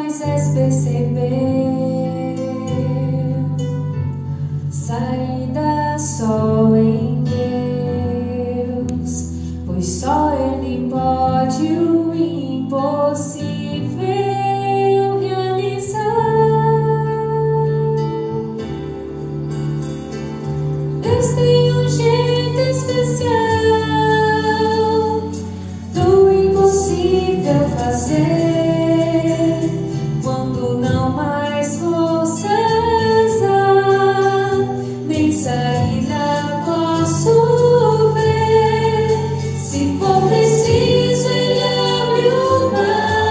Moisés percebeu saída só em Deus, pois só Ele pode o impossível realizar. Deus tem um jeito especial do impossível fazer. Quando não mais forças há, nem saída posso ver. Se for preciso, Ele abre o mar,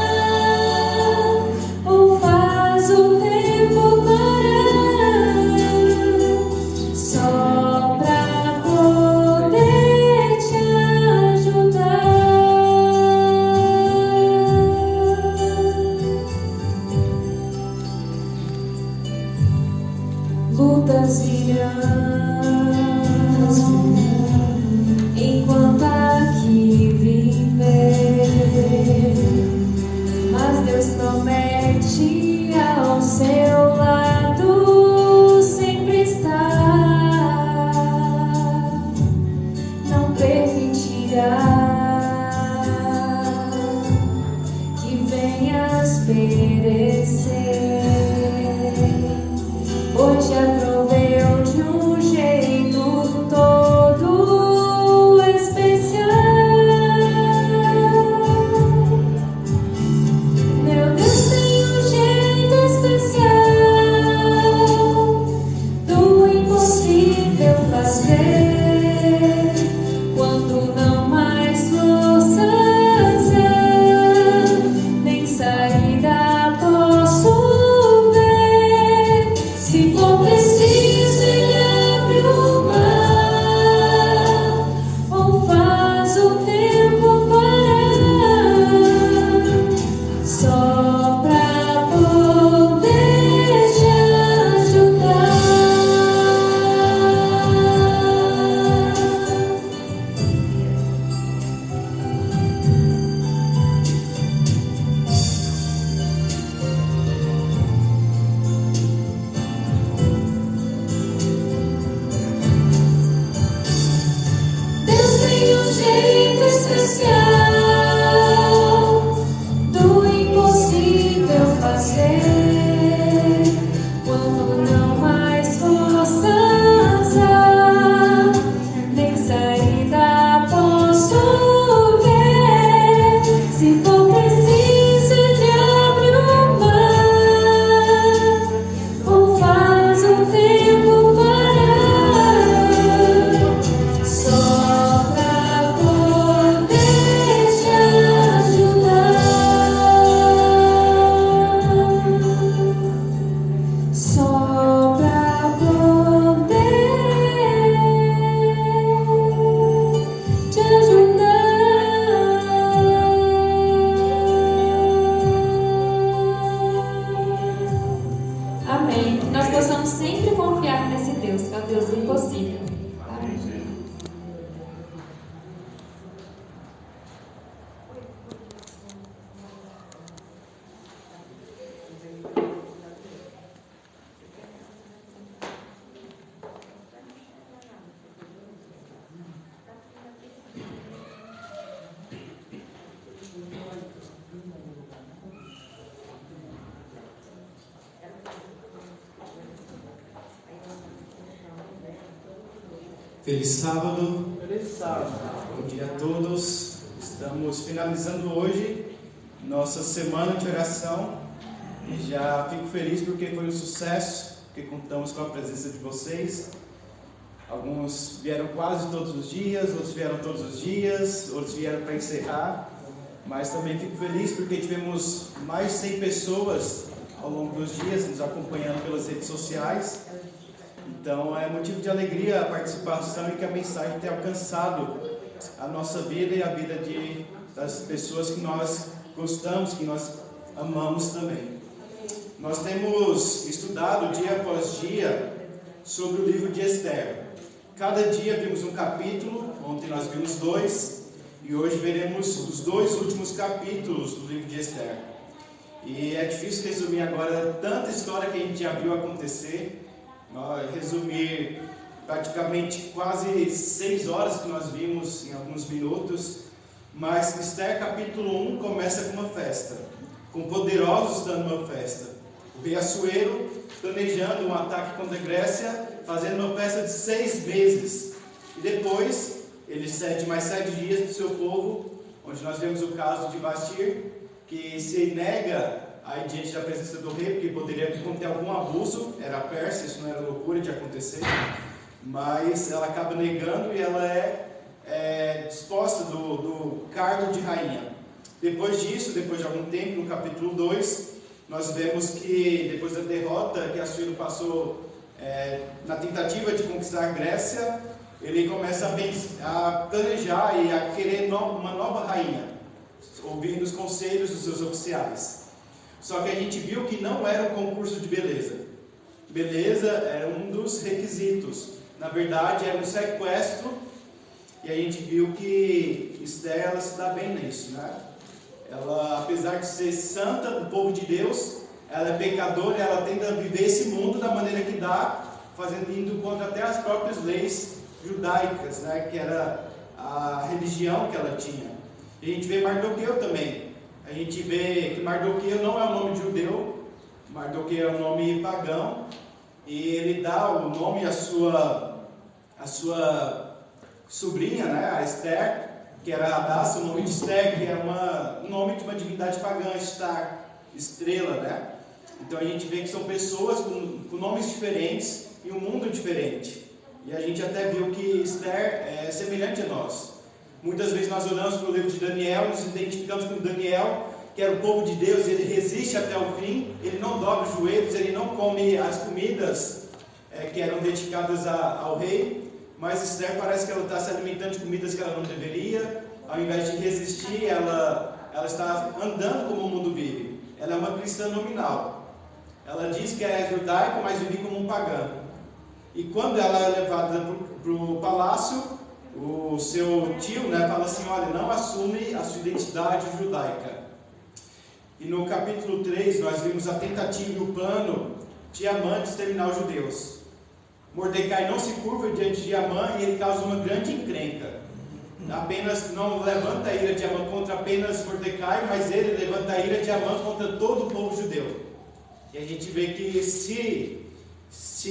ou faz o tempo parar, só pra poder te ajudar. Lutas virão enquanto aqui viver, mas Deus promete ao seu lado sempre estar, não permitirá que venhas perecer. Hoje aproveu de um jeito todo especial. Meu Deus tem um jeito especial do impossível fazer. Quando não mais forças há, nem saída posso ver. Se for preciso, Ele abre o mar, ou faz o tempo parar, só pra poder te ajudar. Deus tem um jeito especial do impossível fazer. Quando não mais forças há, nem saída posso ver. Se for preciso, Ele abre o mar, ou faz o tempo parar, só pra poder te ajudar, só pra poder te ajudar. Amém. Que nós possamos sempre confiar nesse Deus, que é o Deus do impossível. Amém. Feliz sábado, Feliz sábado. bom dia a todos. Estamos finalizando hoje nossa semana de oração e já fico feliz porque foi um sucesso, porque contamos com a presença de vocês. Alguns vieram quase todos os dias, outros vieram todos os dias, outros vieram para encerrar, mas também fico feliz porque tivemos mais de 100 pessoas ao longo dos dias nos acompanhando pelas redes sociais. Então é motivo de alegria a participação e que a mensagem tenha alcançado a nossa vida e a vida das pessoas que nós gostamos, que nós amamos também. Nós temos estudado dia após dia sobre o livro de Esther. Cada dia vimos um capítulo, ontem nós vimos 2 e hoje veremos os 2 últimos capítulos do livro de Esther. E é difícil resumir agora tanta história que a gente já viu acontecer. Resumir praticamente quase 6 horas que nós vimos em alguns minutos. Mas Esther capítulo 1 começa com uma festa, com poderosos dando uma festa. O rei Assuero planejando um ataque contra a Grécia, fazendo uma festa de 6 meses. E depois ele cede mais 7 dias para o seu povo, onde nós vemos o caso de Vastir, que se nega a ir diante da presença do rei, porque poderia conter algum abuso, era a Pérsia, isso não era loucura de acontecer, mas ela acaba negando e ela é disposta do cargo de rainha. Depois disso, depois de algum tempo, no capítulo 2, nós vemos que depois da derrota que Assuero passou na tentativa de conquistar a Grécia, ele começa a planejar e a querer uma nova rainha, ouvindo os conselhos dos seus oficiais. Só que a gente viu que não era um concurso de beleza. Beleza era um dos requisitos. Na verdade, era um sequestro. E a gente viu que Esther, ela se dá bem nisso, né? Ela, apesar de ser santa do povo de Deus, ela é pecadora e ela tenta viver esse mundo da maneira que dá, indo contra até as próprias leis judaicas, né? Que era a religião que ela tinha. E a gente vê Mardoqueu também. A gente vê que Mardoqueu não é o nome judeu, Mardoqueu é um nome pagão, e ele dá o nome à sua sobrinha, né, a Esther, que era Hadassah, o nome de Esther, que é um nome de uma divindade pagã, Star, estrela, né? Então a gente vê que são pessoas com nomes diferentes e um mundo diferente. E a gente até viu que Esther é semelhante a nós. Muitas vezes nós olhamos para o livro de Daniel, nos identificamos com Daniel, que era o povo de Deus, ele resiste até o fim, ele não dobra os joelhos, ele não come as comidas que eram dedicadas ao rei, mas Esther parece que ela está se alimentando de comidas que ela não deveria, ao invés de resistir, ela está andando como o mundo vive. Ela é uma cristã nominal. Ela diz que é judaica, mas vive como um pagão. E quando ela é levada para o palácio, o seu tio, né, fala assim, olha, não assume a sua identidade judaica. E no capítulo 3 nós vimos a tentativa e o plano de Amã de exterminar os judeus. Mordecai não se curva diante de Amã e ele causa uma grande encrenca. Apenas não levanta a ira de Amã contra apenas Mordecai, mas ele levanta a ira de Amã contra todo o povo judeu. E a gente vê que se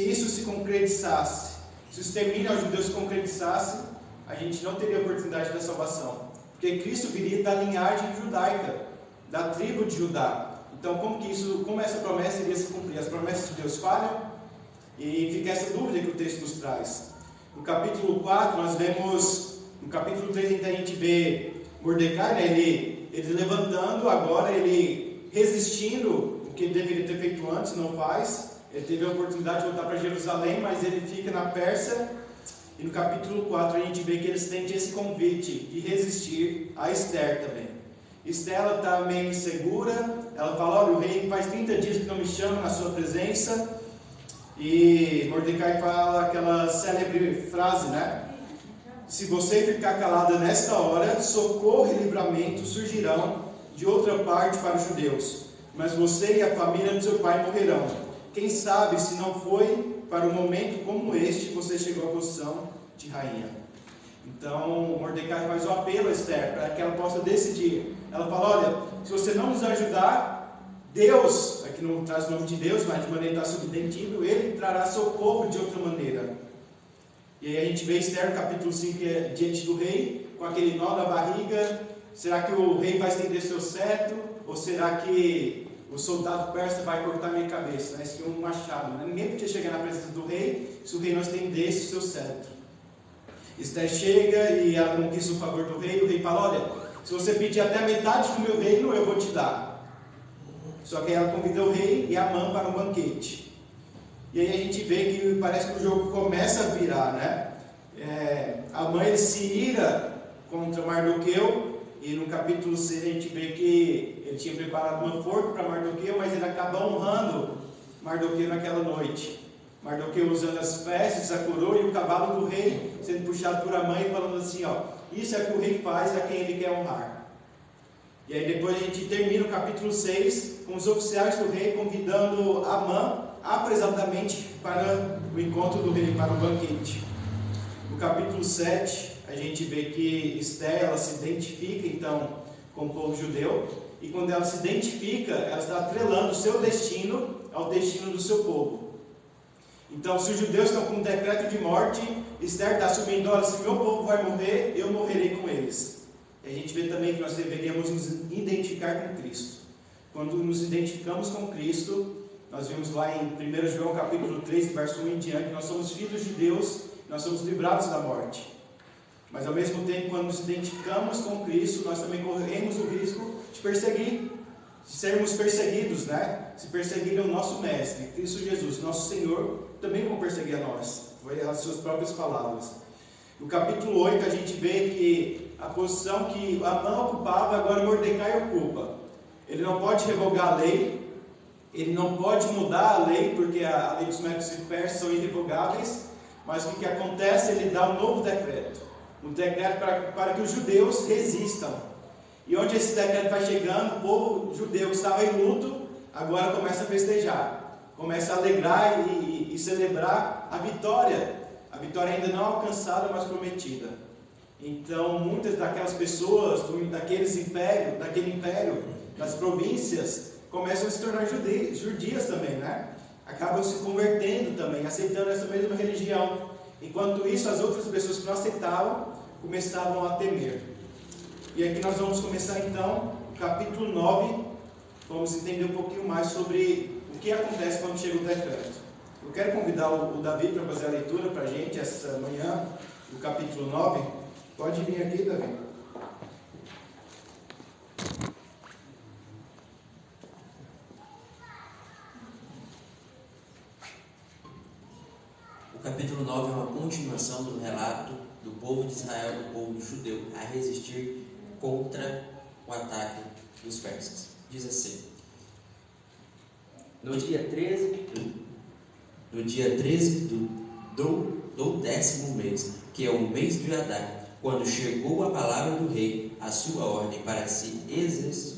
isso se concretizasse, se o extermínio aos judeus se concretizasse, a gente não teria oportunidade da salvação. Porque Cristo viria da linhagem judaica, da tribo de Judá. Então como essa promessa iria se cumprir? As promessas de Deus falham? E fica essa dúvida que o texto nos traz. No capítulo 4 nós vemos, no capítulo 3 a gente vê Mordecai, né, ele levantando agora, ele resistindo o que ele deveria ter feito antes, não faz. Ele teve a oportunidade de voltar para Jerusalém, mas ele fica na Pérsia. E no capítulo 4 a gente vê que eles têm esse convite de resistir a Esther também. Esther está meio insegura, ela fala, olha, o rei faz 30 dias que não me chama na sua presença. E Mordecai fala aquela célebre frase, né? Se você ficar calada nesta hora, socorro e livramento surgirão de outra parte para os judeus, mas você e a família do seu pai morrerão. Quem sabe se não foi para um momento como este você chegou à posição de rainha. Então Mordecai faz o apelo a Esther para que ela possa decidir. Ela fala, olha, se você não nos ajudar, Deus, aqui não traz o nome de Deus, mas de maneira que está subentendido, Ele trará socorro de outra maneira. E aí a gente vê Esther no capítulo 5 diante do rei, com aquele nó na barriga. Será que o rei vai estender seu cetro? Ou será que o soldado persa vai cortar minha cabeça? Isso é um machado, né? Ninguém podia chegar na presença do rei se o rei não estendesse o seu cetro. Esther chega e ela conquista o favor do rei. O rei fala, olha, se você pedir até a metade do meu reino, eu vou te dar. Só que ela convida o rei e Amã para um banquete. E aí a gente vê que parece que o jogo começa a virar, né? Amã ele se ira contra Mardoqueu. E no capítulo 6 a gente vê que ele tinha preparado uma forca para Mardoqueu, mas ele acaba honrando Mardoqueu naquela noite. Mardoqueu usando as vestes, a coroa e o cavalo do rei, sendo puxado por Amã e falando assim, ó, isso é o que o rei faz a quem ele quer honrar. E aí depois a gente termina o capítulo 6, com os oficiais do rei, convidando Amã apressadamente para o encontro do rei, para o banquete. No capítulo 7, a gente vê que Esther, ela se identifica então com o povo judeu, e quando ela se identifica, ela está atrelando o seu destino ao destino do seu povo. Então, se os judeus estão com um decreto de morte, Esther está assumindo: olha, se meu povo vai morrer, eu morrerei com eles. E a gente vê também que nós deveríamos nos identificar com Cristo. Quando nos identificamos com Cristo, nós vimos lá em 1 João capítulo 3, verso 1 em diante, nós somos filhos de Deus, nós somos livrados da morte. Mas ao mesmo tempo, quando nos identificamos com Cristo, nós também corremos o risco de perseguir, de sermos perseguidos, né? Se perseguirem o nosso Mestre, Cristo Jesus, nosso Senhor, também vão perseguir a nós. Foi as suas próprias palavras. No capítulo 8, a gente vê que a posição que Amã ocupava, agora Mordecai ocupa. Ele não pode revogar a lei, ele não pode mudar a lei, porque a lei dos médicos e persas são irrevogáveis, mas o que acontece? Ele dá um novo decreto. Um decreto para que os judeus resistam. E onde esse decreto vai chegando, o povo judeu que estava em luto, agora começa a festejar, começa a alegrar e celebrar a vitória ainda não alcançada, mas prometida. Então, muitas daquelas pessoas, daquele império, das províncias, começam a se tornar judias também, né? Acabam se convertendo também, aceitando essa mesma religião. Enquanto isso, as outras pessoas que não aceitavam, começavam a temer. E aqui nós vamos começar então, o capítulo 9, vamos entender um pouquinho mais sobre o que acontece quando chega o decreto. Eu quero convidar o Davi para fazer a leitura para a gente essa manhã, do capítulo 9. Pode vir aqui, Davi. O capítulo 9 é uma continuação do relato do povo de Israel, do povo judeu, a resistir contra o ataque dos persas. Diz assim: No dia 13 do 10º mês, que é o mês de Adar, quando chegou a palavra do rei, a sua ordem para se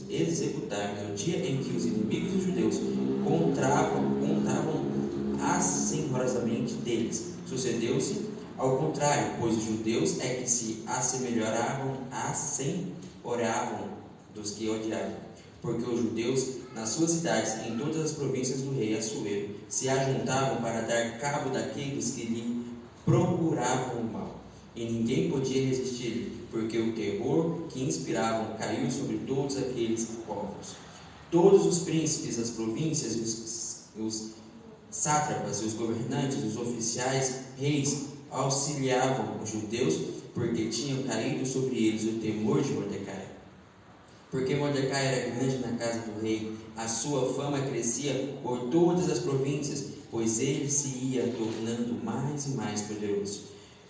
executar no dia em que os inimigos dos judeus contavam assinhorosamente deles, sucedeu-se ao contrário, pois os judeus é que se assenhoreavam dos que odiavam, porque os judeus, nas suas cidades, em todas as províncias do rei Assuero, se ajuntavam para dar cabo daqueles que lhe procuravam o mal, e ninguém podia resistir, porque o terror que inspiravam caiu sobre todos aqueles povos. Todos os príncipes das províncias, os sátrapas, os governantes, os oficiais, reis, auxiliavam os judeus, porque tinham caído sobre eles o temor de Mordecai. Porque Mordecai era grande na casa do rei, a sua fama crescia por todas as províncias, pois ele se ia tornando mais e mais poderoso.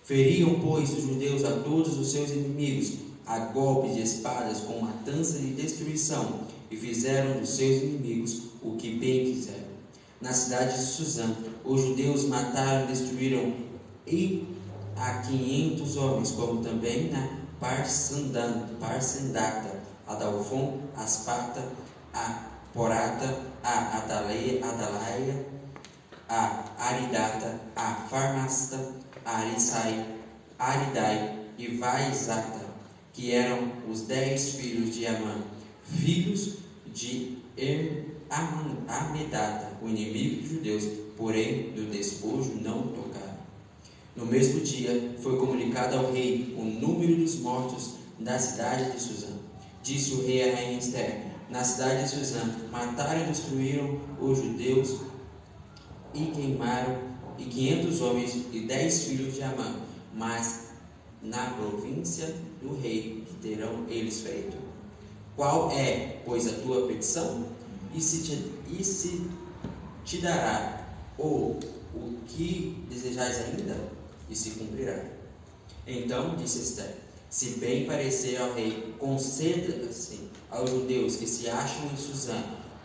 Feriam, pois, os judeus a todos os seus inimigos, a golpes de espadas, com matança e destruição, e fizeram dos seus inimigos o que bem quiseram. Na cidade de Suzã, os judeus mataram e destruíram a 500 homens, como também na Parsendata, a Dalfon, a Aspata, a Porata, a Adalaia, a Aridata, a Farmasta, a Aridai e Vaizata, que eram os 10 filhos de Amã, filhos de Amedata, o inimigo dos judeus, porém do despojo não tocaram. No mesmo dia foi comunicado ao rei o número dos mortos da cidade de Suzã. Disse o rei à rainha Esther: na cidade de Suzã mataram e destruíram os judeus e queimaram 500 homens e 10 filhos de Amã, mas na província do rei que terão eles feito. Qual é, pois, a tua petição? E se te dará o que desejais ainda? E se cumprirá. Então disse Esther: se bem parecer ao rei, conceda-se aos judeus que se acham em Suzã,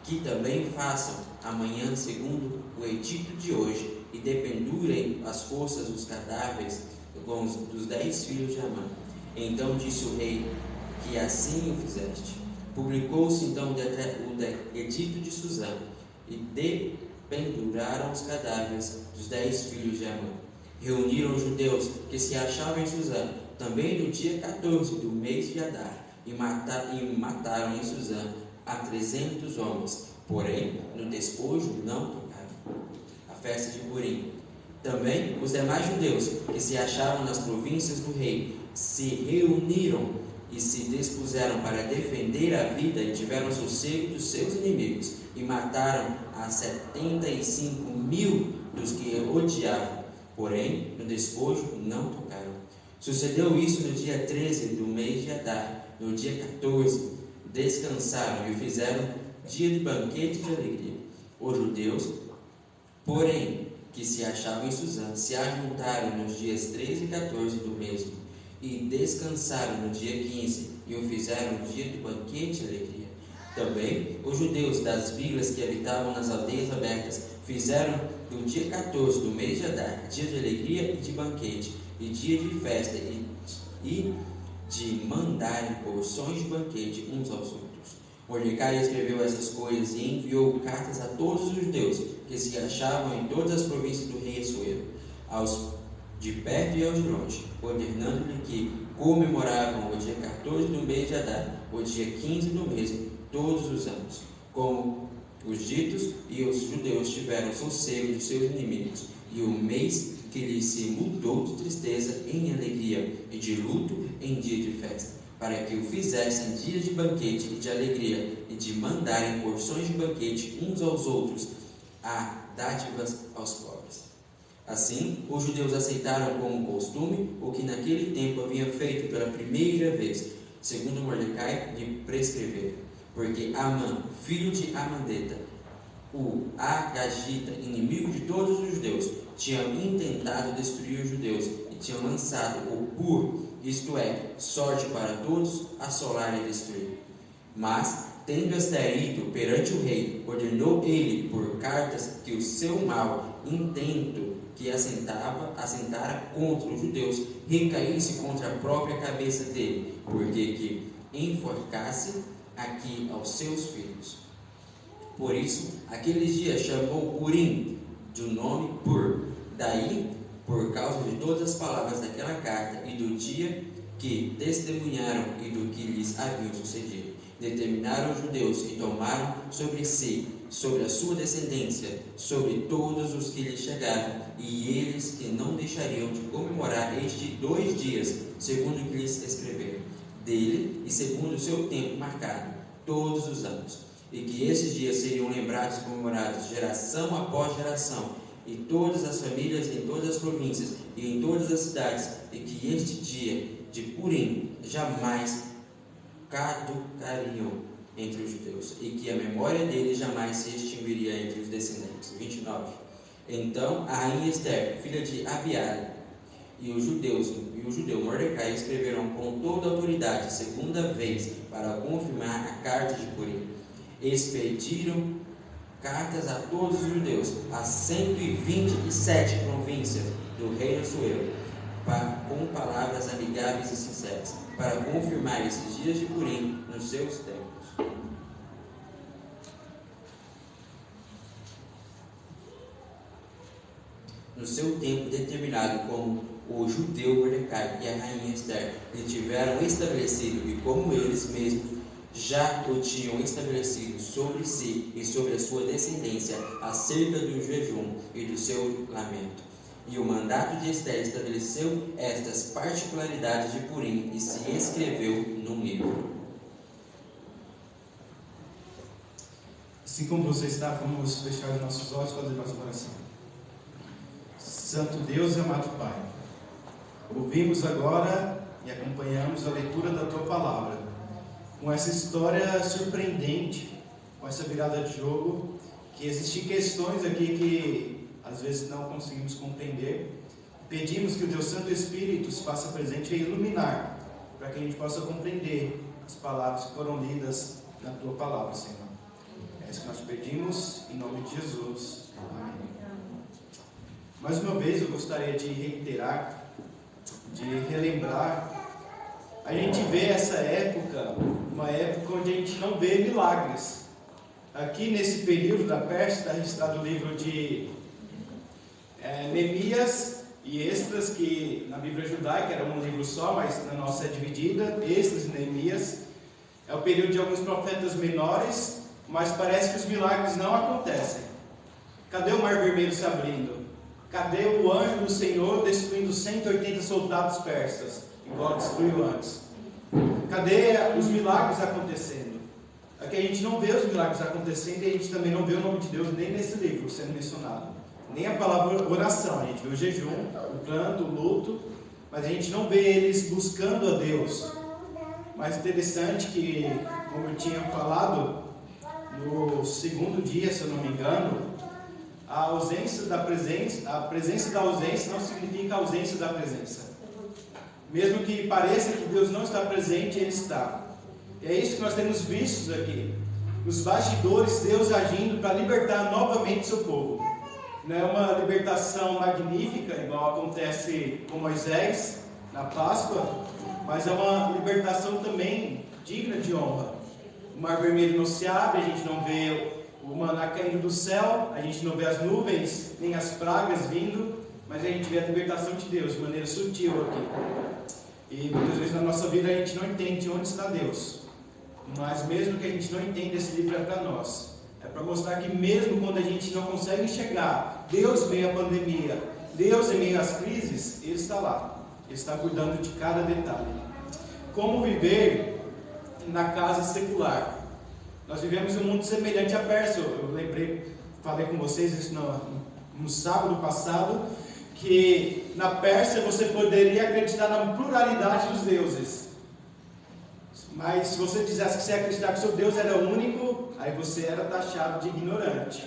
que também façam amanhã segundo o edito de hoje, e dependurem as forças dos cadáveres dos 10 filhos de Amã. Então disse o rei: que assim o fizeste. Publicou-se então o edito de Susã, e dependuraram os cadáveres dos 10 filhos de Amã. Reuniram os judeus que se achavam em Susã, também no dia 14 do mês de Adar, e mataram em Susã a 300 homens, porém no despojo não tocaram. A festa de Purim. Também os demais judeus que se achavam nas províncias do rei se reuniram e se dispuseram para defender a vida e tiveram sossego dos seus inimigos, e mataram a 75.000 dos que odiavam, porém no despojo não tocaram. Sucedeu isso no dia 13 do mês de Adar. No dia 14 descansaram e o fizeram dia de banquete de alegria. Os judeus, porém, que se achavam em Susã, se ajuntaram nos dias 13 e 14 do mesmo, e descansaram no dia 15, e o fizeram dia de banquete de alegria. Também os judeus das vilas que habitavam nas aldeias abertas fizeram no dia 14 do mês de Adar dia de alegria e de banquete, e dia de festa, e de mandarem porções de banquete uns aos outros. Mordecai escreveu essas coisas e enviou cartas a todos os judeus que se achavam em todas as províncias do rei Assuero, aos de perto e aos de longe, ordenando-lhe que comemoravam o dia 14 do mês de Adar, o dia 15 do mesmo, todos os anos, como os ditos, e os judeus tiveram sossego de seus inimigos, e o mês que lhes se mudou de tristeza em alegria, e de luto em dia de festa, para que o fizessem dia de banquete e de alegria, e de mandarem porções de banquete uns aos outros, a dádivas aos pobres. Assim, os judeus aceitaram como costume o que naquele tempo haviam feito pela primeira vez, segundo Mordecai lhe prescrevera, porque Amã, filho de Amandeta, o Agagita, inimigo de todos os judeus, tinham intentado destruir os judeus e tinham lançado o pur, isto é, sorte para todos, assolar e destruir. Mas, tendo Ester ido perante o rei, ordenou ele por cartas que o seu mau intento que assentara contra os judeus recaísse contra a própria cabeça dele, porque que enforcasse aqui aos seus filhos. Por isso, aqueles dias chamou Purim, do nome Pur. Daí, por causa de todas as palavras daquela carta e do dia que testemunharam e do que lhes haviam sucedido, determinaram os judeus e tomaram sobre si, sobre a sua descendência, sobre todos os que lhes chegavam, e eles que não deixariam de comemorar estes 2 dias, segundo o que lhes escreveram, dele e segundo o seu tempo marcado, todos os anos, e que esses dias seriam lembrados e comemorados geração após geração, e todas as famílias em todas as províncias e em todas as cidades, e que este dia de Purim jamais caducariam entre os judeus, e que a memória dele jamais se extinguiria entre os descendentes. 29. Então a rainha Ester, filha de Abiail, e o judeu Mordecai escreveram com toda a autoridade, segunda vez, para confirmar a carta de Purim. Expediram cartas a todos os judeus, a 127 províncias do reino Assuero, com palavras amigáveis e sinceras, para confirmar esses dias de Purim nos seus tempos. No seu tempo determinado, como o judeu Mordecai e a rainha Ester lhe tiveram estabelecido, e como eles mesmos já o tinham estabelecido sobre si e sobre a sua descendência, acerca do jejum e do seu lamento. E o mandato de Ester estabeleceu estas particularidades de Purim e se escreveu num livro. Assim como você está, vamos fechar os nossos olhos e fazer nossa oração. Santo Deus e amado Pai, ouvimos agora e acompanhamos a leitura da Tua Palavra, com essa história surpreendente, com essa virada de jogo, que existem questões aqui que às vezes não conseguimos compreender. Pedimos que o Teu Santo Espírito se faça presente e iluminar, para que a gente possa compreender as palavras que foram lidas na Tua Palavra, Senhor. É isso que nós pedimos, em nome de Jesus. Amém. Mais uma vez eu gostaria de reiterar, de relembrar. A gente vê essa época, uma época onde a gente não vê milagres. Aqui nesse período da Pérsia está registrado o livro de Neemias e Esdras, que na Bíblia judaica era um livro só, mas na nossa é dividida, Esdras e Neemias. É o período de alguns profetas menores, mas parece que os milagres não acontecem. Cadê o Mar Vermelho se abrindo? Cadê o anjo do Senhor destruindo 180 soldados persas, igual destruiu antes? Cadê os milagres acontecendo? Aqui a gente não vê os milagres acontecendo e a gente também não vê o nome de Deus nem nesse livro sendo mencionado. Nem a palavra oração, a gente vê o jejum, o pranto, o luto, mas a gente não vê eles buscando a Deus. Mas interessante que, como eu tinha falado, no segundo dia, se eu não me engano, a presença da ausência não significa a ausência da presença. Mesmo que pareça que Deus não está presente, Ele está. E é isso que nós temos visto aqui. Nos bastidores, Deus agindo para libertar novamente seu povo. Não é uma libertação magnífica, igual acontece com Moisés na Páscoa, mas é uma libertação também digna de honra. O Mar Vermelho não se abre, a gente não vê o maná caindo do céu, a gente não vê as nuvens, nem as pragas vindo, mas a gente vê a libertação de Deus de maneira sutil aqui. E muitas vezes na nossa vida a gente não entende onde está Deus. Mas mesmo que a gente não entenda, esse livro é para nós. É para mostrar que mesmo quando a gente não consegue enxergar Deus em meio à pandemia, Deus em meio às crises, Ele está lá. Ele está cuidando de cada detalhe. Como viver na casa secular? Nós vivemos um mundo semelhante à Pérsia. Eu falei com vocês isso no sábado passado, que na Pérsia você poderia acreditar na pluralidade dos deuses. Mas se você dissesse que você acreditar que seu Deus era único, aí você era taxado de ignorante.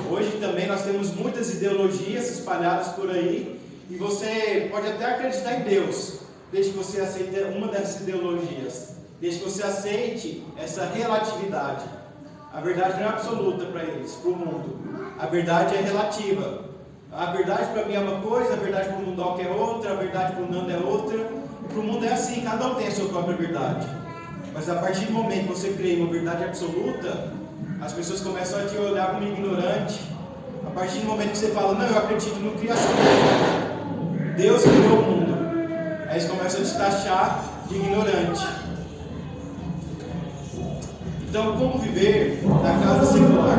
Hoje também nós temos muitas ideologias espalhadas por aí, e você pode até acreditar em Deus, desde que você aceite uma dessas ideologias, desde que você aceite essa relatividade. A verdade não é absoluta para eles, para o mundo. A verdade é relativa. A verdade para mim é uma coisa, a verdade para o Mundoca é outra, a verdade para o Nando é outra. E para o mundo é assim, cada um tem a sua própria verdade. Mas a partir do momento que você crê em uma verdade absoluta, as pessoas começam a te olhar como ignorante. A partir do momento que você fala, não, eu acredito no criacionismo, Deus criou o mundo, aí eles começam a te taxar de ignorante. Então, como viver na casa secular?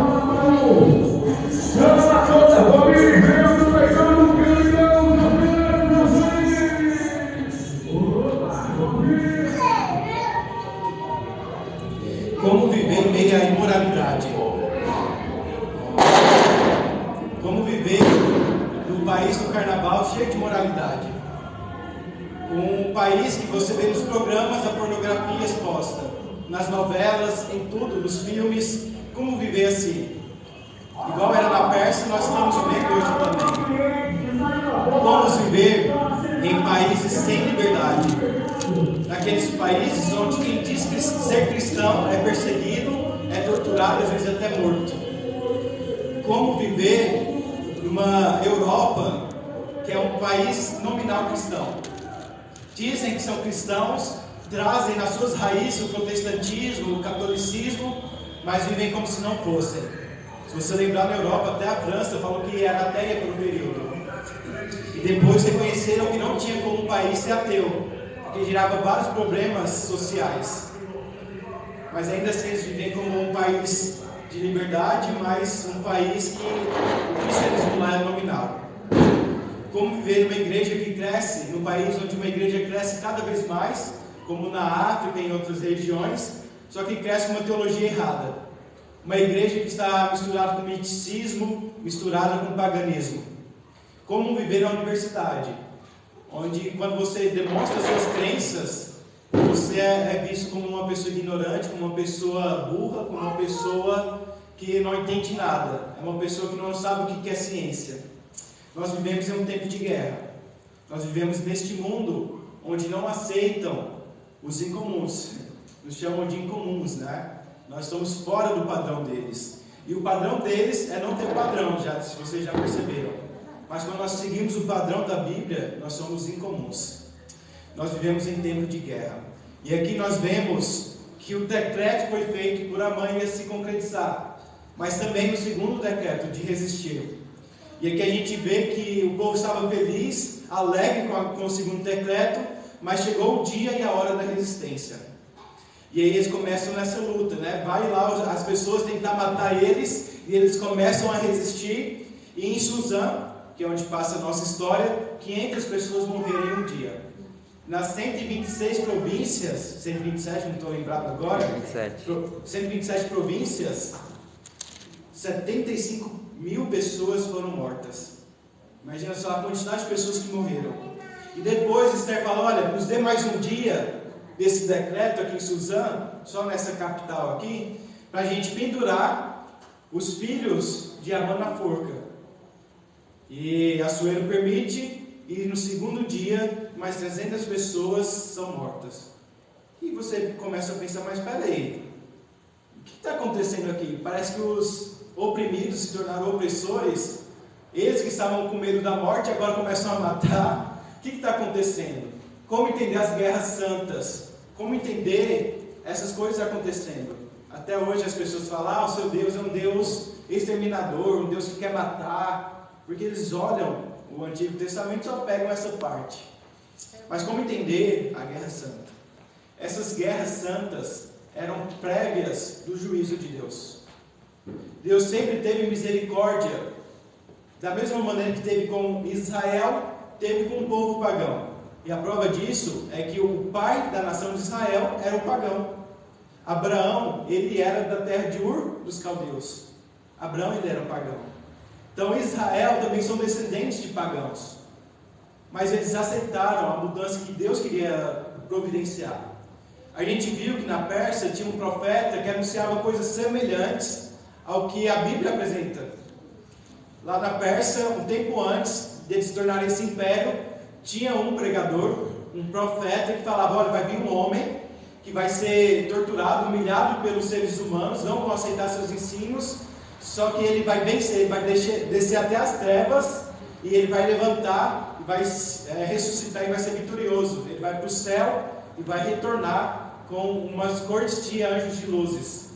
Como viver em meio à imoralidade? Como viver no país do carnaval cheio de moralidade? Um país que você vê nos programas a pornografia exposta, nas novelas, em tudo, nos filmes. Como viver assim? Igual era na Pérsia, nós estamos vivendo hoje também. Como viver em países sem liberdade? Naqueles países onde quem diz que ser cristão é perseguido, é torturado, às vezes até morto. Como viver numa Europa que é um país nominal cristão? Dizem que são cristãos, trazem nas suas raízes o protestantismo, o catolicismo, mas vivem como se não fossem. Se você lembrar, na Europa, até a França falou que era ateia por um período. E depois reconheceram que não tinha como um país ser ateu, porque gerava vários problemas sociais. Mas ainda assim eles vivem como um país de liberdade, mas um país que o cristianismo lá é nominal. Como viver numa igreja que cresce, num país onde uma igreja cresce cada vez mais, como na África e em outras regiões, só que cresce com uma teologia errada. Uma igreja que está misturada com misticismo, misturada com paganismo. Como viver na universidade, onde quando você demonstra suas crenças, você é visto como uma pessoa ignorante, como uma pessoa burra, como uma pessoa que não entende nada. É uma pessoa que não sabe o que é ciência. Nós vivemos em um tempo de guerra. Nós vivemos neste mundo onde não aceitam os incomuns. Nos chamam de incomuns, né? Nós estamos fora do padrão deles. E o padrão deles é não ter padrão, se vocês já perceberam. Mas quando nós seguimos o padrão da Bíblia, nós somos incomuns. Nós vivemos em tempo de guerra. E aqui nós vemos que o decreto foi feito por Amã ia se concretizar, mas também o segundo decreto de resistir. E aqui a gente vê que o povo estava feliz, alegre com o segundo decreto, mas chegou o dia e a hora da resistência. E aí eles começam nessa luta, né? Vai lá as pessoas tentar matar eles, e eles começam a resistir. E em Suzã, que é onde passa a nossa história, 500 pessoas morreram em um dia. Nas 126 províncias, 127, não estou lembrado agora, 127 províncias, 75.000 pessoas foram mortas. Imagina só a quantidade de pessoas que morreram. E depois Esther fala, olha, nos dê mais um dia desse decreto aqui em Suzã, só nessa capital aqui, para a gente pendurar os filhos de Amã na forca. E Assuero permite, e no segundo dia, mais 300 pessoas são mortas. E você começa a pensar, mas peraí, o que está acontecendo aqui? Parece que os oprimidos se tornaram opressores, eles que estavam com medo da morte agora começam a matar. O que está acontecendo? Como entender as guerras santas? Como entender essas coisas acontecendo? Até hoje as pessoas falam, o seu Deus é um Deus exterminador, um Deus que quer matar, porque eles olham o Antigo Testamento e só pegam essa parte. Mas como entender a guerra santa? Essas guerras santas eram prévias do juízo de Deus. Deus sempre teve misericórdia, da mesma maneira que teve com Israel, teve com o povo pagão. E a prova disso é que o pai da nação de Israel era um pagão. Abraão, ele era da terra de Ur dos caldeus. Abraão, ele era um pagão. Então Israel também são descendentes de pagãos. Mas eles aceitaram a mudança que Deus queria providenciar. A gente viu que na Pérsia tinha um profeta que anunciava coisas semelhantes ao que a Bíblia apresenta. Lá na Pérsia, um tempo antes de eles se tornarem esse império, tinha um pregador, um profeta que falava, olha, vai vir um homem que vai ser torturado, humilhado pelos seres humanos, não vão aceitar seus ensinos, só que ele vai vencer, ele vai descer até as trevas, e ele vai levantar, e vai ressuscitar e vai ser vitorioso. Ele vai para o céu e vai retornar com umas cortes de anjos de luzes.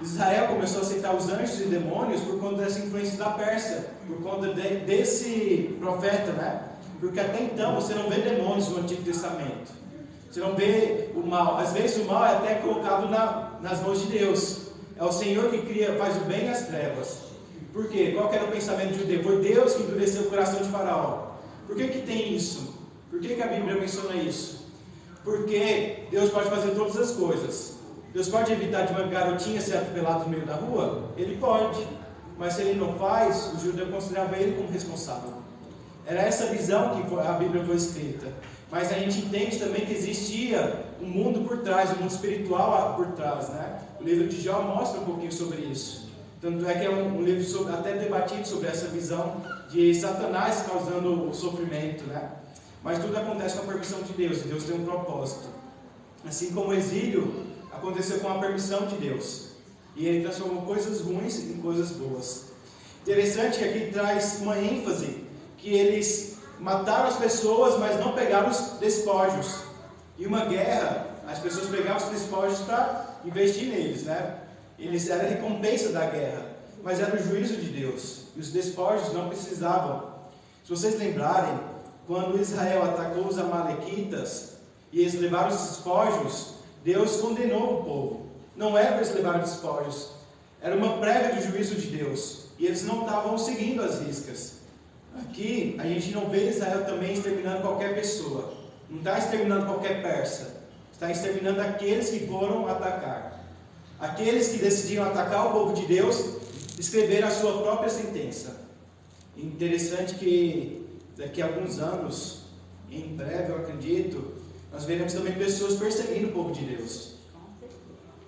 Israel começou a aceitar os anjos e demônios por conta dessa influência da Pérsia, por conta desse profeta, né? Porque até então você não vê demônios no Antigo Testamento, você não vê o mal. Às vezes o mal é até colocado nas mãos de Deus. É o Senhor que faz o bem e as trevas. Por quê? Qual que era o pensamento judeu? Foi Deus que endureceu o coração de Faraó. Por que tem isso? Por que a Bíblia menciona isso? Porque Deus pode fazer todas as coisas. Deus pode evitar de uma garotinha ser atropelada no meio da rua? Ele pode. Mas se ele não faz, o judeu considerava ele como responsável. Era essa visão que a Bíblia foi escrita. Mas a gente entende também que existia um mundo por trás, um mundo espiritual por trás, né? O livro de Jó mostra um pouquinho sobre isso. Tanto é que é um livro até debatido sobre essa visão de Satanás causando o sofrimento, né? Mas tudo acontece com a permissão de Deus, e Deus tem um propósito. Assim como o exílio aconteceu com a permissão de Deus, e Ele transformou coisas ruins em coisas boas. Interessante que aqui traz uma ênfase, que eles mataram as pessoas, mas não pegaram os despojos. E uma guerra, as pessoas pegavam os despojos para investir neles, né? Eles eram a recompensa da guerra, mas era o juízo de Deus, e os despojos não precisavam. Se vocês lembrarem, quando Israel atacou os amalequitas, e eles levaram os despojos, Deus condenou o povo. Não era para eles levarem despojos, era uma prévia do juízo de Deus, e eles não estavam seguindo as riscas. Aqui, a gente não vê Israel também exterminando qualquer pessoa, não está exterminando qualquer persa, está exterminando aqueles que foram atacar. Aqueles que decidiram atacar o povo de Deus, escreveram a sua própria sentença. Interessante que daqui a alguns anos, em breve eu acredito, nós veremos também pessoas perseguindo o povo de Deus.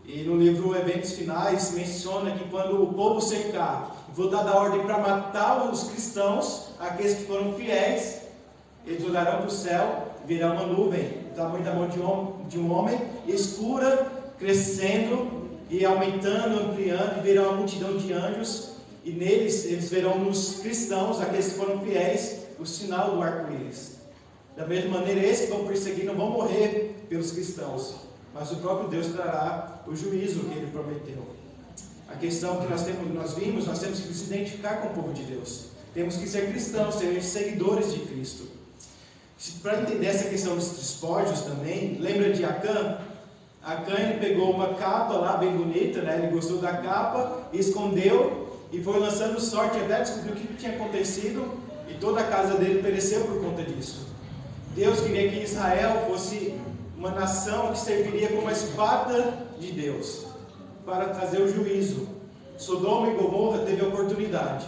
E no livro Eventos Finais menciona que quando o povo cercar e for dada a ordem para matar os cristãos, aqueles que foram fiéis, eles olharão para o céu e verão uma nuvem do tamanho da mão de um homem, escura, crescendo e aumentando, ampliando, e verão uma multidão de anjos, e neles eles verão nos cristãos, aqueles que foram fiéis, o sinal do arco-íris. Da mesma maneira, esses que vão perseguir não vão morrer pelos cristãos, mas o próprio Deus trará o juízo que Ele prometeu. A questão que nós vimos, nós temos que nos identificar com o povo de Deus. Temos que ser cristãos, ser seguidores de Cristo. Para entender essa questão dos despojos também, lembra de Acã? Acã, ele pegou uma capa lá bem bonita, né? Ele gostou da capa, escondeu e foi lançando sorte até descobrir o que tinha acontecido, e toda a casa dele pereceu por conta disso. Deus queria que Israel fosse uma nação que serviria como a espada de Deus para trazer o juízo. Sodoma e Gomorra teve a oportunidade.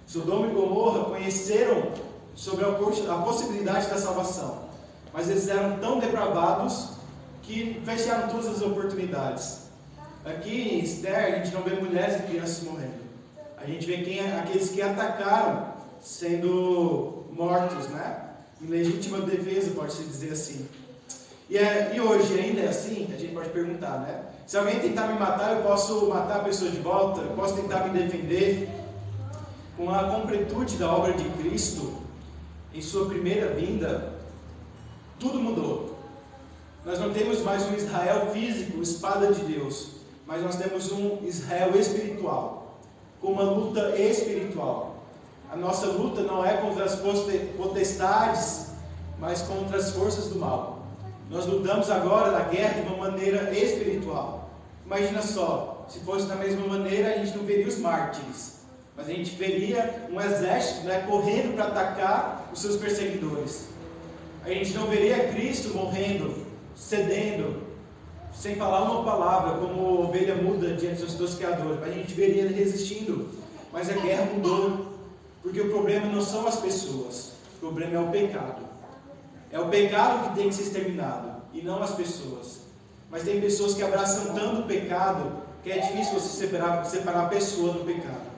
Sodoma e Gomorra conheceram sobre a possibilidade da salvação, mas eles eram tão depravados que fecharam todas as oportunidades. Aqui em Esther, a gente não vê mulheres e crianças morrendo. A gente vê aqueles que atacaram sendo mortos, né? Em legítima defesa, pode-se dizer assim. E hoje ainda é assim? A gente pode perguntar, né? Se alguém tentar me matar, eu posso matar a pessoa de volta? Eu posso tentar me defender? Com a completude da obra de Cristo, em sua primeira vinda, tudo mudou. Nós não temos mais um Israel físico, espada de Deus, mas nós temos um Israel espiritual, com uma luta espiritual. A nossa luta não é contra as potestades, mas contra as forças do mal. Nós lutamos agora na guerra de uma maneira espiritual. Imagina só, se fosse da mesma maneira, a gente não veria os mártires, mas a gente veria um exército, né, correndo para atacar os seus perseguidores. A gente não veria Cristo morrendo, cedendo, sem falar uma palavra, como ovelha muda diante dos seus criadores, mas a gente veria ele resistindo. Mas a guerra mudou, porque o problema não são as pessoas, o problema é o pecado. É o pecado que tem que ser exterminado, e não as pessoas. Mas tem pessoas que abraçam tanto o pecado, que é difícil você separar a pessoa do pecado.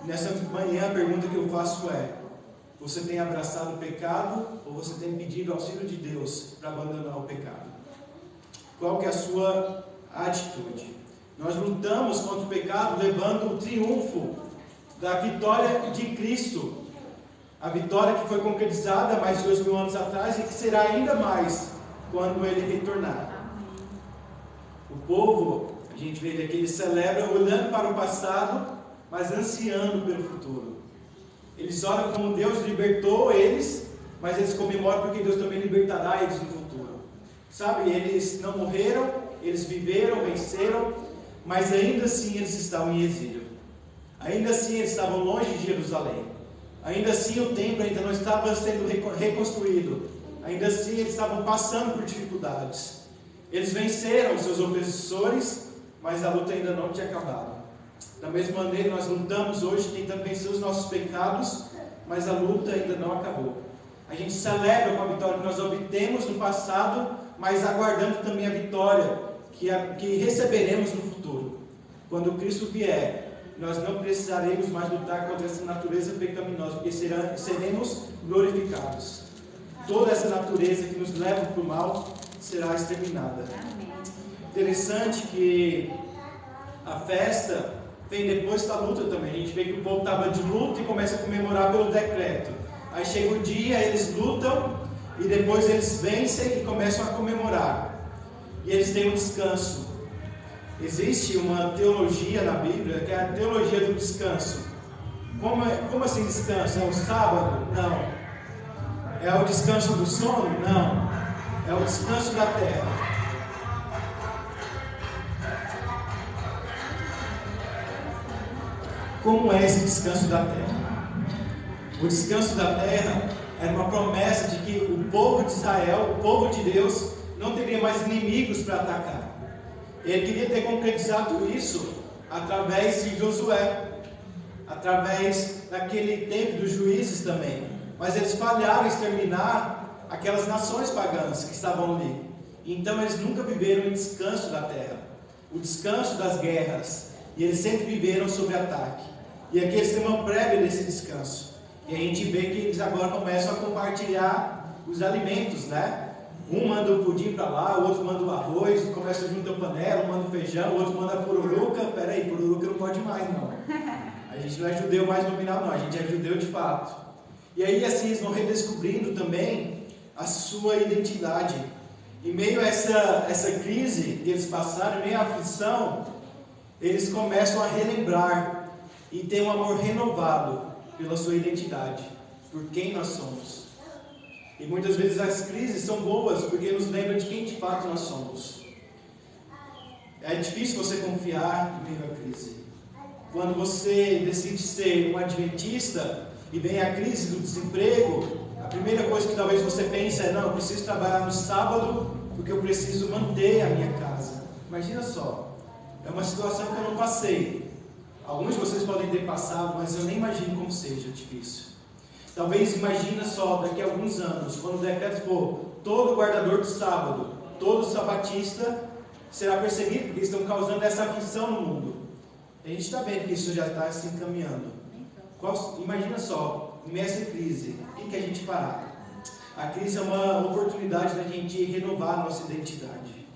Nessa manhã a pergunta que eu faço é: você tem abraçado o pecado, ou você tem pedido auxílio de Deus para abandonar o pecado? Qual que é a sua atitude? Nós lutamos contra o pecado levando o triunfo da vitória de Cristo. A vitória que foi concretizada mais de 2000 anos atrás e que será ainda mais quando Ele retornar. O povo, a gente vê que ele celebra olhando para o passado, mas ansiando pelo futuro. Eles olham como Deus libertou eles, mas eles comemoram porque Deus também libertará eles no futuro. Sabe, eles não morreram, eles viveram, venceram, mas ainda assim eles estavam em exílio. Ainda assim eles estavam longe de Jerusalém. Ainda assim o templo ainda não estava sendo reconstruído. Ainda assim eles estavam passando por dificuldades. Eles venceram os seus opressores, mas a luta ainda não tinha acabado. Da mesma maneira, nós lutamos hoje tentando vencer os nossos pecados, mas a luta ainda não acabou. A gente celebra com a vitória que nós obtemos no passado, mas aguardando também a vitória que receberemos no futuro. Quando Cristo vier, nós não precisaremos mais lutar contra essa natureza pecaminosa, porque seremos glorificados. Toda essa natureza que nos leva para o mal será exterminada. Interessante que a festa vem depois da luta também. A gente vê que o povo estava de luta e começa a comemorar pelo decreto. Aí chega o dia, eles lutam e depois eles vencem e começam a comemorar. E eles têm um descanso. Existe uma teologia na Bíblia que é a teologia do descanso. Como assim descanso? É o sábado? Não. É o descanso do sono? Não. É o descanso da terra. Como é esse descanso da terra? O descanso da terra era uma promessa de que o povo de Israel, o povo de Deus, não teria mais inimigos para atacar. Ele queria ter concretizado isso através de Josué, através daquele tempo dos juízes também. Mas eles falharam em exterminar aquelas nações pagãs que estavam ali. Então eles nunca viveram o descanso da terra, o descanso das guerras. E eles sempre viveram sob ataque. E aqui eles têm uma prévia desse descanso. E a gente vê que eles agora começam a compartilhar os alimentos, né? Um manda o pudim para lá, o outro manda o arroz, começa a juntar panela, um manda o feijão, o outro manda a pururuca. Peraí, pururuca não pode mais não. A gente não é judeu mais nominal não, a gente é judeu de fato. E aí assim eles vão redescobrindo também a sua identidade. Em meio a essa crise que eles passaram, em meio à aflição, eles começam a relembrar e ter um amor renovado pela sua identidade, por quem nós somos. E muitas vezes as crises são boas porque nos lembram de quem de fato nós somos. É difícil você confiar em meio à crise. Quando você decide ser um adventista e vem a crise do desemprego, a primeira coisa que talvez você pense é: não, eu preciso trabalhar no sábado porque eu preciso manter a minha casa. Imagina só, é uma situação que eu não passei. Alguns de vocês podem ter passado, mas eu nem imagino como seja difícil. Talvez imagina só, daqui a alguns anos, quando o decreto for todo guardador do sábado, todo sabatista será perseguido, porque estão causando essa aflição no mundo. A gente está vendo que isso já está se encaminhando. Imagina só, em meio a essa crise, o que a gente fará? A crise é uma oportunidade da gente renovar a nossa identidade.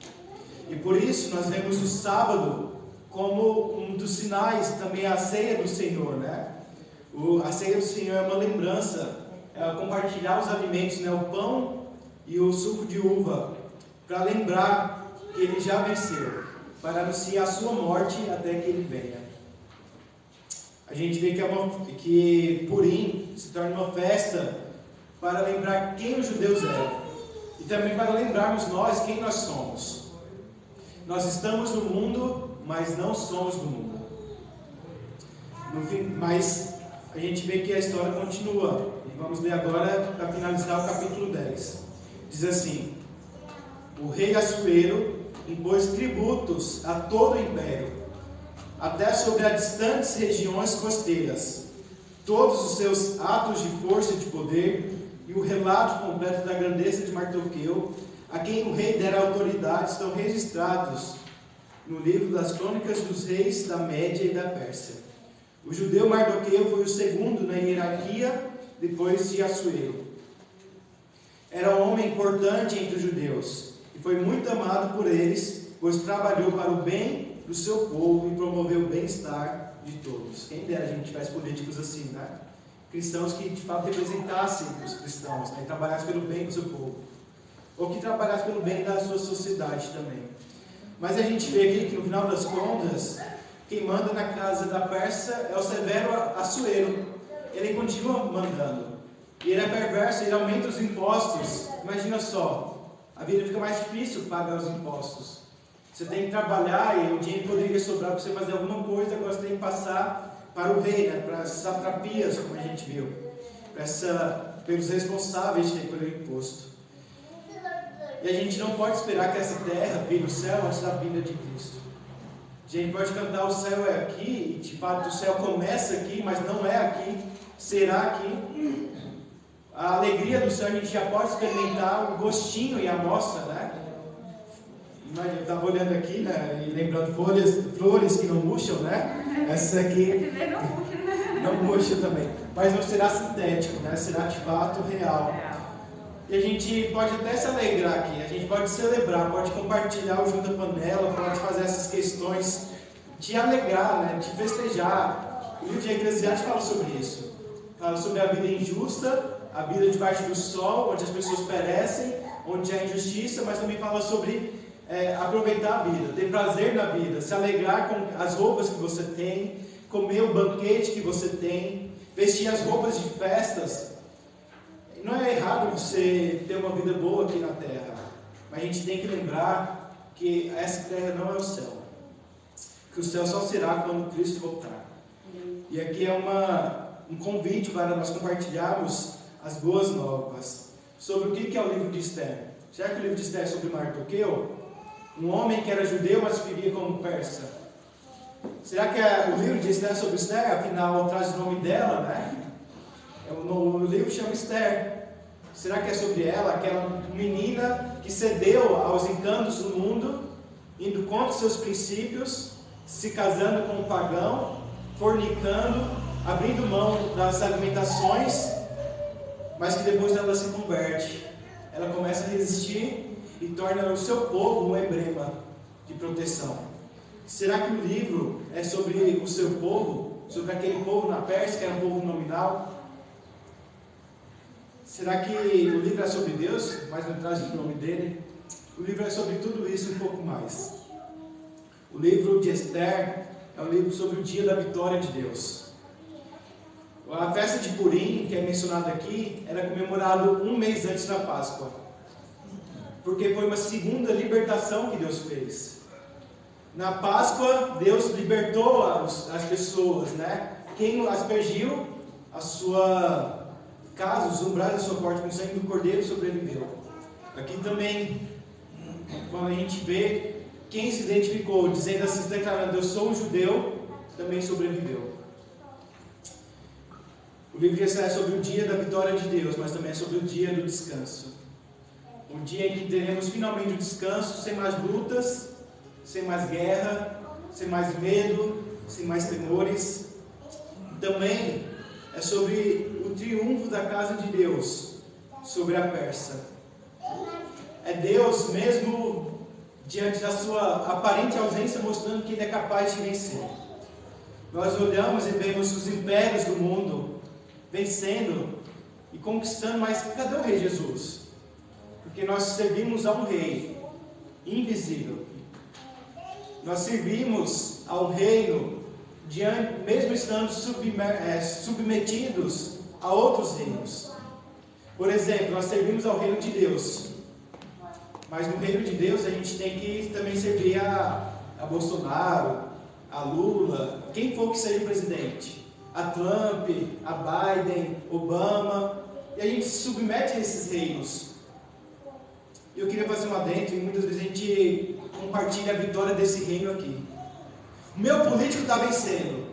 E por isso nós vemos o sábado como um dos sinais, também a ceia do Senhor, né? A ceia do Senhor é uma lembrança, é compartilhar os alimentos, né? O pão e o suco de uva, para lembrar que Ele já venceu, para anunciar a sua morte até que Ele venha. A gente vê que Purim se torna uma festa para lembrar quem os judeus eram e também para lembrarmos nós quem nós somos. Nós estamos no mundo, mas não somos do mundo. No fim, mas a gente vê que a história continua. E vamos ler agora para finalizar o capítulo 10. Diz assim: o rei Assuero impôs tributos a todo o império, até sobre as distantes regiões costeiras. Todos os seus atos de força e de poder e o relato completo da grandeza de Mardoqueu, a quem o rei dera autoridade, estão registrados no livro das crônicas dos reis da Média e da Pérsia. O judeu Mardoqueu foi o segundo na hierarquia depois de Assuero. Era um homem importante entre os judeus e foi muito amado por eles, pois trabalhou para o bem do seu povo e promoveu o bem-estar de todos. Quem dera a gente tivesse políticos assim, né? Cristãos que de fato representassem os cristãos, né? E trabalhassem pelo bem do seu povo, ou que trabalhassem pelo bem da sua sociedade também. Mas a gente vê aqui que no final das contas, quem manda na casa da Pérsia é o Severo Assuero. Ele continua mandando. E ele é perverso, ele aumenta os impostos. Imagina só, a vida fica mais difícil pagar os impostos. Você tem que trabalhar e o dinheiro poderia sobrar para você fazer alguma coisa, agora você tem que passar para o rei, né? Para as satrapias, como a gente viu. Pelos responsáveis de recolher o imposto. E a gente não pode esperar que essa terra vire o céu antes da vinda de Cristo. A gente pode cantar o céu é aqui, e de fato o céu começa aqui, mas não é aqui, será aqui. A alegria do céu a gente já pode experimentar o gostinho e a amostra, né? Eu estava olhando aqui, né, e lembrando flores que não murcham, né? Essa aqui não murcha também, mas não será sintético, né? Será de fato real. E a gente pode até se alegrar aqui, a gente pode celebrar, pode compartilhar o junto da panela, pode fazer essas questões de alegrar, né, de festejar. O livro de Eclesiastes fala sobre isso. Fala sobre a vida injusta, a vida debaixo do sol, onde as pessoas perecem, onde há injustiça, mas também fala sobre aproveitar a vida, ter prazer na vida, se alegrar com as roupas que você tem, comer o banquete que você tem, vestir as roupas de festas. Não é errado você ter uma vida boa aqui na terra, mas a gente tem que lembrar que essa terra não é o céu, que o céu só será quando Cristo voltar. E aqui é um convite para nós compartilharmos as boas novas sobre o que é o livro de Esther. Será que o livro de Esther é sobre Mardoqueu? Um homem que era judeu, mas vivia como persa. Será que o livro de Esther é sobre Esther? Afinal, traz o nome dela, né? O livro chama Esther. Será que é sobre ela, aquela menina que cedeu aos encantos do mundo, indo contra seus princípios, se casando com um pagão, fornicando, abrindo mão das alimentações, mas que depois ela se converte. Ela começa a resistir e torna o seu povo um emblema de proteção. Será que o livro é sobre o seu povo? Sobre aquele povo na Pérsia, que era um povo nominal? Será que o livro é sobre Deus, mas não traz o nome dele? O livro é sobre tudo isso e um pouco mais. O livro de Esther é um livro sobre o dia da vitória de Deus. A festa de Purim, que é mencionada aqui, era comemorado um mês antes da Páscoa, porque foi uma segunda libertação que Deus fez. Na Páscoa, Deus libertou as pessoas, né? Quem aspergiu a sua casa, os umbrais da sua porta com o sangue do cordeiro sobreviveu. Aqui também, quando a gente vê quem se identificou, dizendo assim, declarando, eu sou um judeu, também sobreviveu. O livro de Esther é sobre o dia da vitória de Deus, mas também é sobre o dia do descanso. Um dia em que teremos finalmente o descanso, sem mais lutas, sem mais guerra, sem mais medo, sem mais temores. Também é sobre o triunfo da casa de Deus sobre a Pérsia. É Deus, mesmo diante da sua aparente ausência, mostrando que Ele é capaz de vencer. Nós olhamos e vemos os impérios do mundo vencendo e conquistando, mas cadê o Rei Jesus? Porque nós servimos a um Rei invisível. Nós servimos ao reino, mesmo estando submetidos a outros reinos. Por exemplo, nós servimos ao reino de Deus, mas no reino de Deus a gente tem que também servir a Bolsonaro, a Lula, quem for que seja o presidente, a Trump, a Biden, Obama, e a gente se submete a esses reinos. Eu queria fazer um adendo, e muitas vezes a gente compartilha a vitória desse reino aqui. O meu político está vencendo,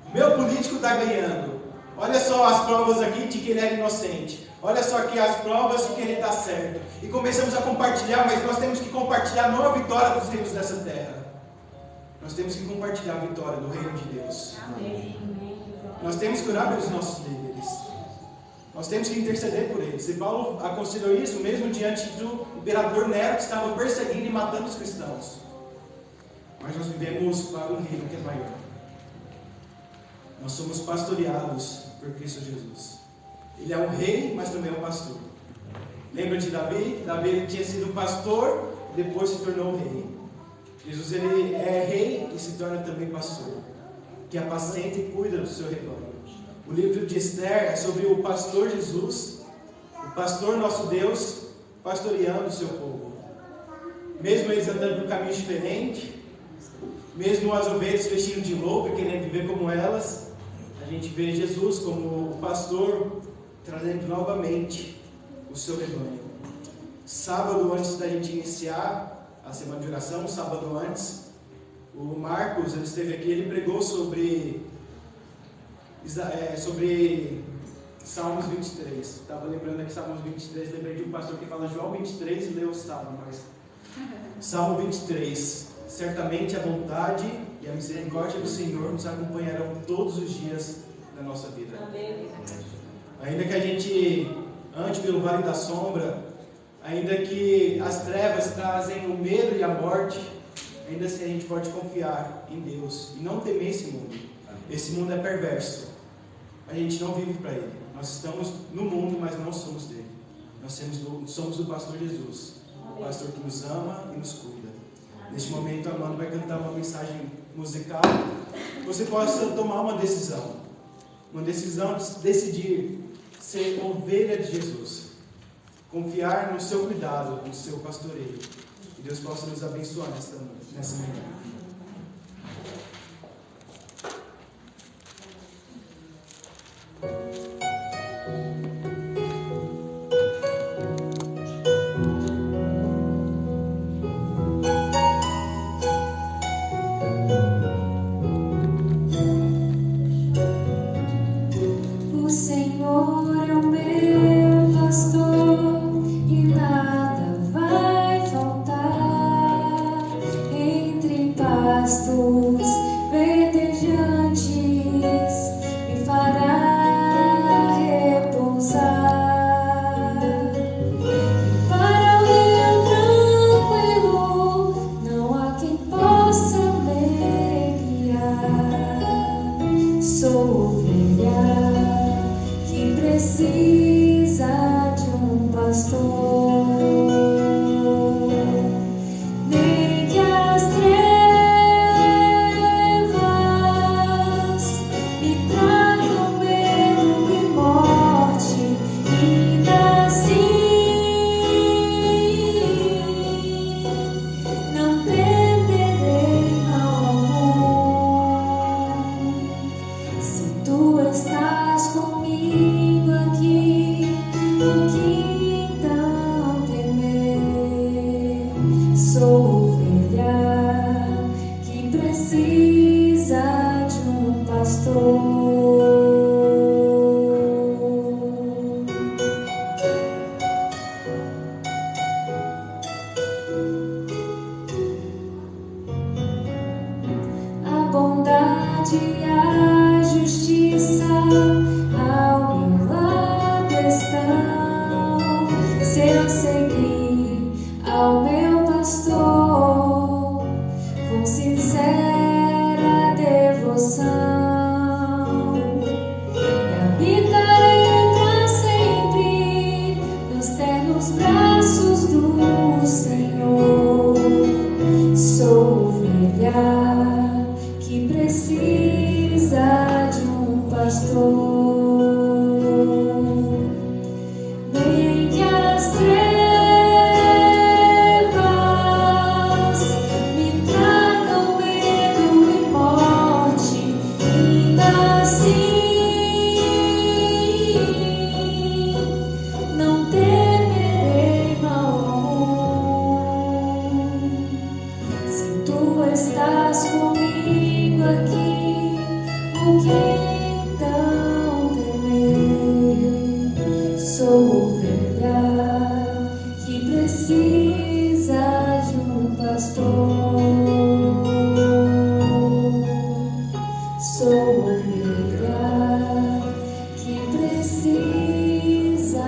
o meu político está ganhando. Olha só as provas aqui de que ele era inocente. Olha só aqui as provas de que ele está certo. E começamos a compartilhar, mas nós temos que compartilhar não a vitória dos reinos dessa terra. Nós temos que compartilhar a vitória do reino de Deus. Amém. Nós temos que orar pelos nossos líderes. Nós temos que interceder por eles. E Paulo aconselhou isso mesmo diante do imperador Nero, que estava perseguindo e matando os cristãos. Mas nós vivemos para um reino que é maior. Nós somos pastoreados por Cristo Jesus. Ele é um rei, mas também é um pastor. Lembra de Davi? Davi ele tinha sido pastor, depois se tornou rei. Jesus ele é rei e se torna também pastor, que apacenta e cuida do seu rebanho. O livro de Esther é sobre o pastor Jesus, o pastor nosso Deus, pastoreando o seu povo. Mesmo eles andando por caminhos diferentes, mesmo as ovelhas vestindo de louco e querendo viver como elas, a gente vê Jesus como o pastor trazendo novamente o seu rebanho. Sábado, antes da gente iniciar a semana de oração, sábado antes, o Marcos, ele esteve aqui, ele pregou sobre Salmos 23. Estava lembrando aqui Salmos 23, lembrei de um pastor que fala João 23 e leu o Salmo, mas Salmo 23. Certamente a bondade e a misericórdia do Senhor nos acompanharão todos os dias da nossa vida. Amém. Ainda que a gente ande pelo vale da sombra, ainda que as trevas trazem o medo e a morte, ainda assim a gente pode confiar em Deus e não temer esse mundo. Esse mundo é perverso. A gente não vive para ele. Nós estamos no mundo, mas não somos dele. Nós somos do pastor Jesus, o pastor que nos ama e nos cuida. Neste momento, a Amanda vai cantar uma mensagem musical. Você possa tomar uma decisão de decidir ser ovelha de Jesus, confiar no seu cuidado, no seu pastoreio. Que Deus possa nos abençoar nessa manhã. O Senhor é o meu pastor e nada vai faltar. Entre de um pastor. A bondade e a justiça ao meu lado estão. Se eu seguir ao meu pastor com sincera devoção, e habitarei para sempre nos ternos braços do Senhor. Sou ovelha que precisa de um pastor. Nem que as trevas me tragam medo e morte, ainda assim não temerei mal algum. Se tu estás comigo aqui, o que então temer? Sou ovelha que precisa de um pastor. Sou ovelha que precisa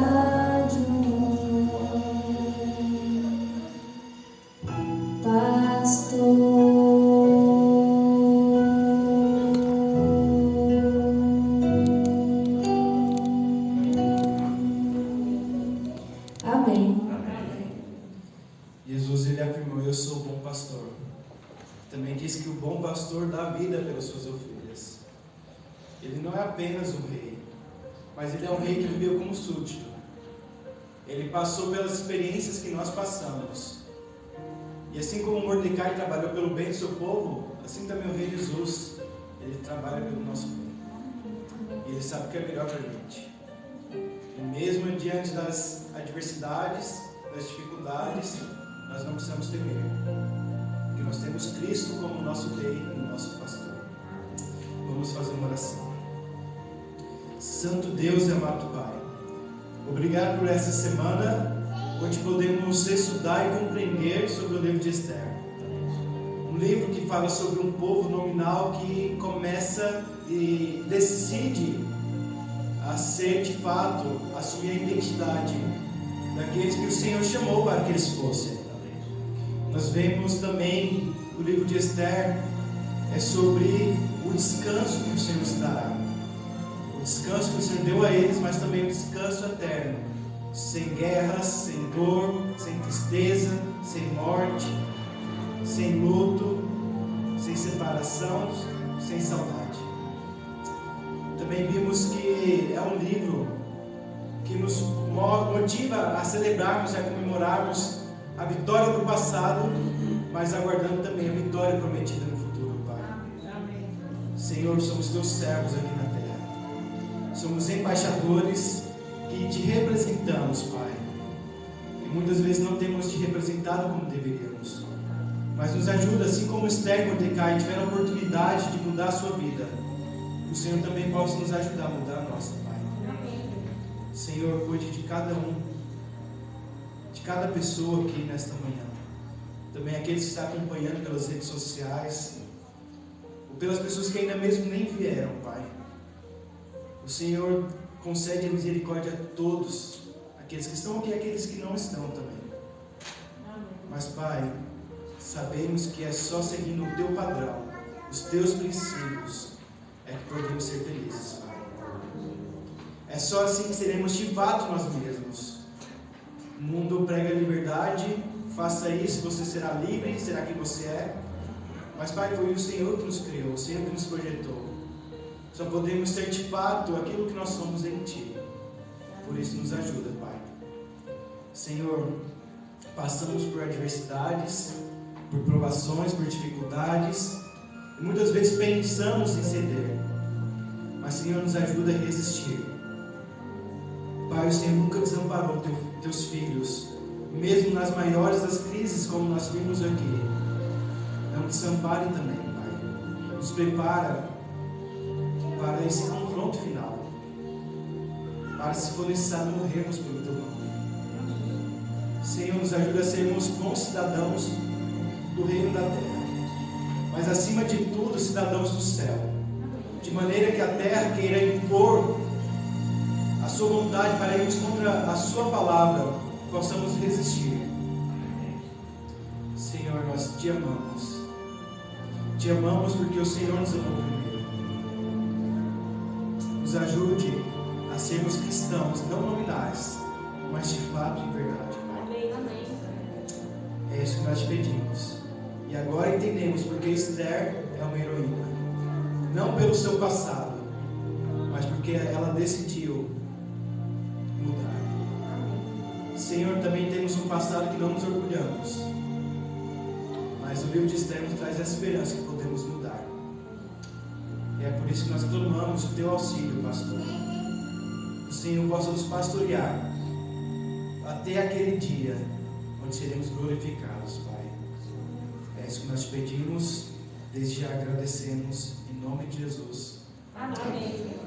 de um pastor. Amém. Jesus, ele afirmou: eu sou o bom pastor. Também diz que o bom pastor dá vida pelas suas ovelhas. Ele não é apenas um rei, mas ele é um rei que viveu como súdito. Ele passou pelas experiências que nós passamos. E assim como Mordecai trabalhou pelo bem do seu povo, assim também o rei Jesus, ele trabalha pelo nosso bem. E ele sabe o que é melhor para a gente. E mesmo diante das adversidades, das dificuldades, nós não precisamos temer. Porque nós temos Cristo como nosso rei e nosso pastor. Vamos fazer uma oração. Santo Deus e amado Pai, obrigado por essa semana, onde podemos estudar e compreender sobre o livro de Esther. Um livro que fala sobre um povo nominal que começa e decide a ser de fato, assumir a identidade daqueles que o Senhor chamou para que eles fossem. Nós vemos também o livro de Esther é sobre o descanso que o Senhor nos dará. O descanso que o Senhor deu a eles, mas também o descanso eterno. Sem guerras, sem dor, sem tristeza, sem morte, sem luto, sem separação, sem saudade. Também vimos que é um livro que nos motiva a celebrarmos e a comemorarmos a vitória do passado, mas aguardando também a vitória prometida no futuro, Pai. Senhor, somos teus servos aqui na terra. Somos embaixadores que te representamos, Pai. E muitas vezes não temos te representado como deveríamos. Mas nos ajuda, assim como Esther e Mordecai tiveram a oportunidade de mudar a sua vida, o Senhor também possa nos ajudar a mudar a nossa, Pai. Senhor, cuide de cada um, de cada pessoa aqui nesta manhã. Também aqueles que estão acompanhando pelas redes sociais, ou pelas pessoas que ainda mesmo nem vieram, Pai. O Senhor concede a misericórdia a todos, aqueles que estão aqui e aqueles que não estão também. Mas, Pai, sabemos que é só seguindo o Teu padrão, os Teus princípios, é que podemos ser felizes, Pai. É só assim que seremos de fato nós mesmos. O mundo prega liberdade, faça isso, você será livre, será que você é? Mas, Pai, foi o Senhor que nos criou, o Senhor que nos projetou. Só podemos ser de fato aquilo que nós somos em Ti. Por isso nos ajuda, Pai. Senhor, passamos por adversidades, por provações, por dificuldades, e muitas vezes pensamos em ceder. Mas, Senhor, nos ajuda a resistir. Pai, o Senhor nunca desamparou teus filhos, mesmo nas maiores das crises, como nós vimos aqui. Não desampare também, Pai. nos prepara para esse confronto final, para, se for necessário, morrermos pelo Teu nome. Senhor, nos ajuda a sermos bons cidadãos do reino da terra, mas acima de tudo, cidadãos do céu, de maneira que a terra queira impor a sua vontade para irmos contra a sua palavra, possamos resistir. Senhor, nós te amamos. Te amamos porque o Senhor nos amou primeiro. Nos ajude a sermos cristãos, não nominais, mas de fato e verdade. Amém. É isso que nós te pedimos. E agora entendemos porque Esther é uma heroína. Não pelo seu passado, mas porque ela decidiu mudar. Senhor, também temos um passado que não nos orgulhamos, mas o livro de Esther nos traz a esperança que podemos mudar. E é por isso que nós clamamos o teu auxílio, pastor. O Senhor possa nos pastorear até aquele dia onde seremos glorificados, Pai. É isso que nós pedimos, desde já agradecemos, em nome de Jesus. Amém.